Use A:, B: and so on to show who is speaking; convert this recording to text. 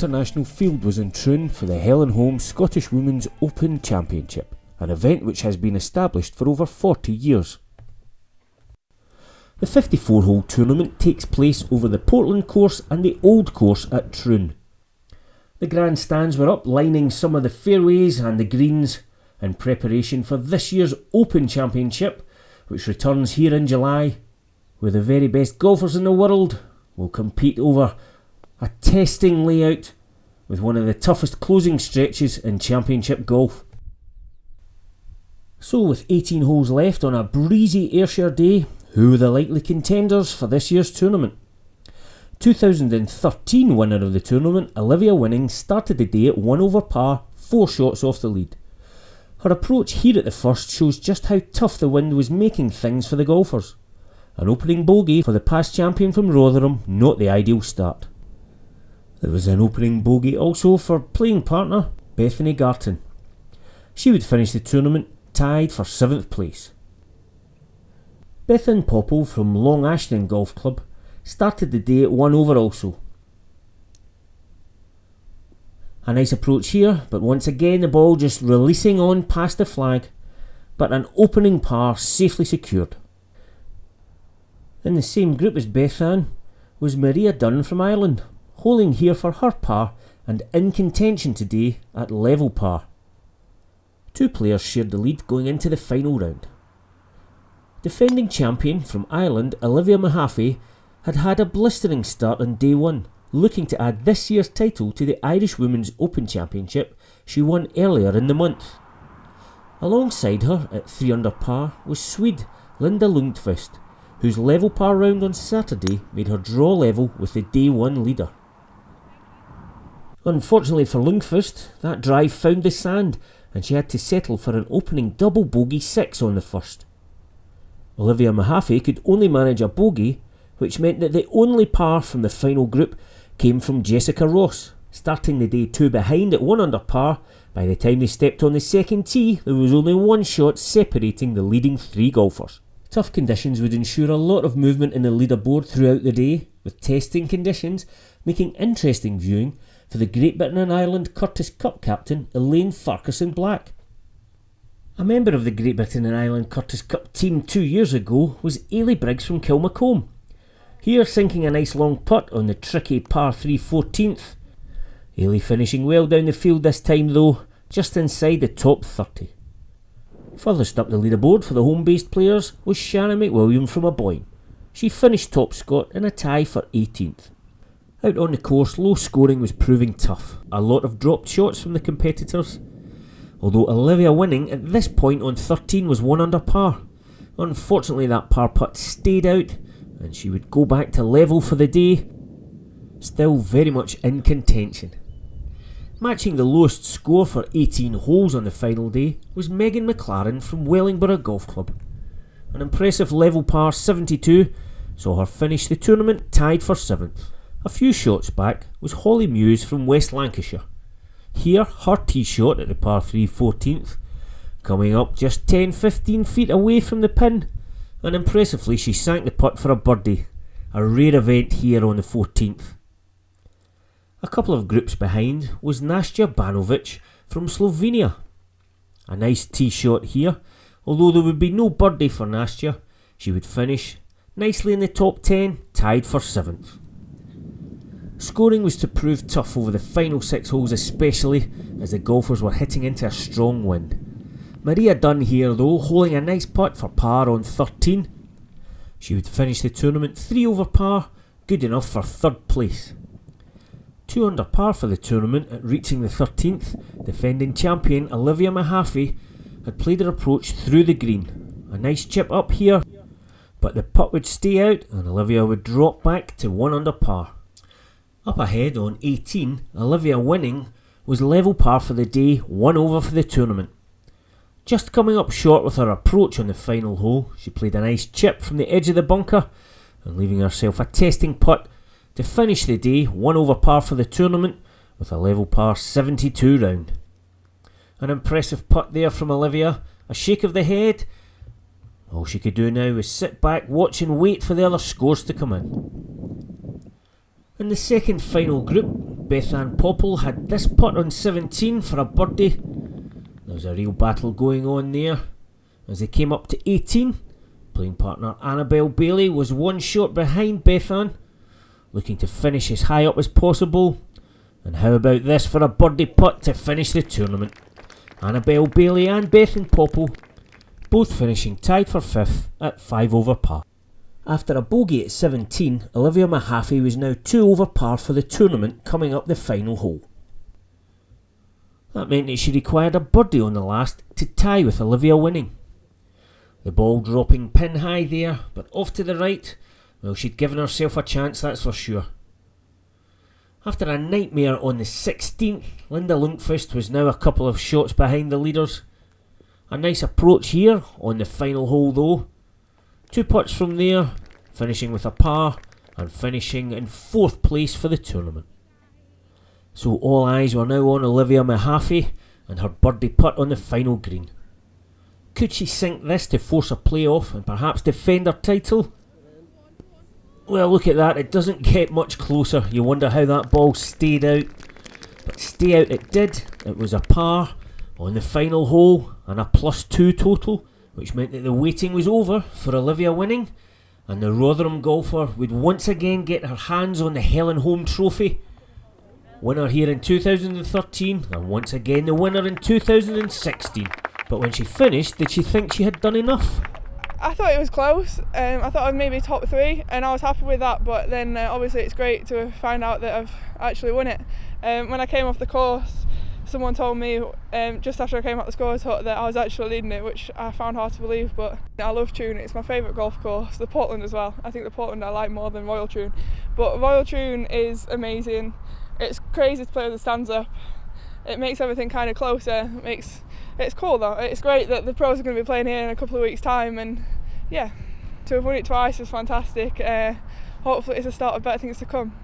A: international field was in Troon for the Helen Holm Scottish Women's Open Championship, an event which has been established for over 40 years. The 54-hole tournament takes place over the Portland course and the Old course at Troon. The grandstands were up lining some of the fairways and the greens in preparation for this year's Open Championship, which returns here in July, where the very best golfers in the world will compete over a testing layout with one of the toughest closing stretches in championship golf. So with 18 holes left on a breezy Ayrshire day, who are the likely contenders for this year's tournament? 2013 winner of the tournament, Olivia Winning, started the day at 1 over par, 4 shots off the lead. Her approach here at the first shows just how tough the wind was making things for the golfers. An opening bogey for the past champion from Rotherham, not the ideal start. There was an opening bogey also for playing partner Bethany Garton. She would finish the tournament tied for 7th place. Bethan Popple from Long Ashton Golf Club started the day at 1 over also. A nice approach here, but once again the ball just releasing on past the flag, but an opening par safely secured. In the same group as Bethan was Maria Dunn from Ireland, holing here for her par and in contention today at level par. 2 players shared the lead going into the final round. Defending champion from Ireland, Olivia Mahaffey, had a blistering start on day 1, looking to add this year's title to the Irish Women's Open Championship she won earlier in the month. Alongside her at 3 under par was Swede Linda Lundqvist, whose level par round on Saturday made her draw level with the day 1 leader. Unfortunately for Lundqvist, that drive found the sand and she had to settle for an opening double bogey 6 on the first. Olivia Mahaffey could only manage a bogey, which meant that the only par from the final group came from Jessica Ross, starting the day 2 behind at 1 under par. By the time they stepped on the second tee, there was only 1 shot separating the leading 3 golfers. Tough conditions would ensure a lot of movement in the leaderboard throughout the day, with testing conditions making interesting viewing for the Great Britain and Ireland Curtis Cup captain Elaine Farquharson-Black. A member of the Great Britain and Ireland Curtis Cup team 2 years ago was Ailey Briggs from Kilmacombe. Here sinking a nice long putt on the tricky par 3 14th. Ailey finishing well down the field this time though, just inside the top 30. Furthest up the leaderboard for the home-based players was Shannon McWilliam from Aboyne. She finished top Scot in a tie for 18th. Out on the course, low scoring was proving tough. A lot of dropped shots from the competitors. Although Olivia Winning at this point on 13 was 1 under par. Unfortunately that par putt stayed out and she would go back to level for the day, still very much in contention. Matching the lowest score for 18 holes on the final day was Megan McLaren from Wellingborough Golf Club. An impressive level par 72 saw her finish the tournament tied for 7th. A few shots back was Holly Muse from West Lancashire. Here, her tee shot at the par 3 14th, coming up just 10-15 feet away from the pin, and impressively she sank the putt for a birdie, a rare event here on the 14th. A couple of groups behind was Nastya Banovic from Slovenia. A nice tee shot here, although there would be no birdie for Nastya, she would finish nicely in the top 10, tied for 7th. Scoring was to prove tough over the final 6 holes, especially as the golfers were hitting into a strong wind. Maria Dunn here though, holing a nice putt for par on 13. She would finish the tournament 3 over par, good enough for 3rd place. 2 under par for the tournament at reaching the 13th, defending champion Olivia Mahaffey had played her approach through the green. A nice chip up here, but the putt would stay out and Olivia would drop back to 1 under par. Up ahead on 18, Olivia Winning was level par for the day, 1 over for the tournament. Just coming up short with her approach on the final hole, she played a nice chip from the edge of the bunker and leaving herself a testing putt to finish the day 1 over par for the tournament with a level par 72 round. An impressive putt there from Olivia, a shake of the head. All she could do now was sit back, watch and wait for the other scores to come in. In the second final group, Beth Ann Popple had this putt on 17 for a birdie. There was a real battle going on there. As they came up to 18, playing partner Annabelle Bailey was one shot behind Beth Ann, looking to finish as high up as possible. And how about this for a birdie putt to finish the tournament? Annabelle Bailey and Beth Ann Popple both finishing tied for 5th at 5 over par. After a bogey at 17, Olivia Mahaffey was now 2 over par for the tournament coming up the final hole. That meant that she required a birdie on the last to tie with Olivia winning. The ball dropping pin high there, but off to the right. Well, she'd given herself a chance, that's for sure. After a nightmare on the 16th, Linda Lundqvist was now a couple of shots behind the leaders. A nice approach here on the final hole though. 2 putts from there, finishing with a par and finishing in 4th place for the tournament. So all eyes were now on Olivia Mahaffey and her birdie putt on the final green. Could she sink this to force a playoff and perhaps defend her title? Well, look at that, it doesn't get much closer. You wonder how that ball stayed out. But stay out it did. It was a par on the final hole and a +2 total, which meant that the waiting was over for Olivia winning, and the Rotherham golfer would once again get her hands on the Helen Holm trophy. Winner here in 2013, and once again the winner in 2016. But when she finished, did she think she had done enough?
B: I thought it was close. I thought I'd maybe top 3, and I was happy with that, but then obviously it's great to find out that I've actually won it. When I came off the course, someone told me just after I came out the score that I was actually leading it, which I found hard to believe, but I love Troon. It's my favourite golf course. The Portland as well. I think the Portland I like more than Royal Troon. But Royal Troon is amazing. It's crazy to play with the stands up. It makes everything kind of closer. It's cool though. It's great that the pros are going to be playing here in a couple of weeks' time, and yeah, to have won it twice is fantastic. Hopefully it's the start of better things to come.